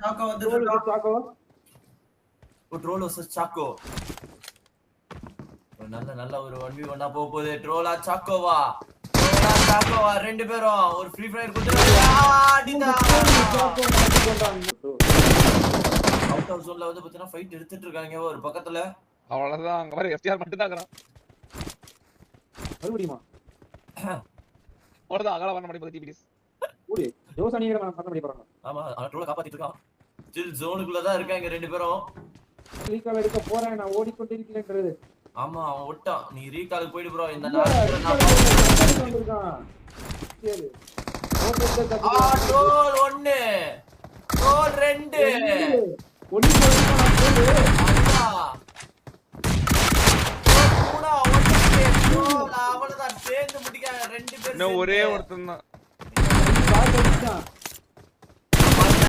Choco வந்துட்டு choco troll versus choco. ஒரு நல்ல ஒரு 1v1 போகுது. ட்ரோலா சாக்கோவா ரெண்டு பேரும் ஒரு ஃப்ரீ ஃபயர் அவுட் ஆஃப் ஜோன்ல வந்து பாத்தீங்கன்னா ஃபைட் எடுத்துட்டு இருக்காங்க ஒரு பக்கத்துல. அவ்வளவுதான் அங்க பாரு எஃப்டிஆர் மட்டும் தான் இருக்கறான். மறுபடியுமா ஓடுதா அகல பண்ண முடியும் டிபிடிஸ். ஓடி ஜோஸ் அணிங்கற பண்ண முடிய போறாங்க. ஆமா ட்ரோல காப்பாத்திட்டு இருக்கான். ஸ்டில் ஜோனுக்குள்ள தான் இருக்காங்க ரெண்டு பேரும். ரீகால் எடுக்க போறேன் நான் ஓடிக்கொண்டிருக்கிறேன்றது. ஆமா அவன் ஓட்டான். நீ ரீகாலுக்கு போய்டு ப்ரோ. இந்த நேரத்துல நான் வந்திருக்கான். சரி ட்ரோல் 1 ட்ரோல் 2 ஒளி போறான் அவ்வளவுதான் சேர்ந்து முடிக்காங்க ரெண்டு பேரும். இன்னும் ஒரே ஒருத்தன் தான்.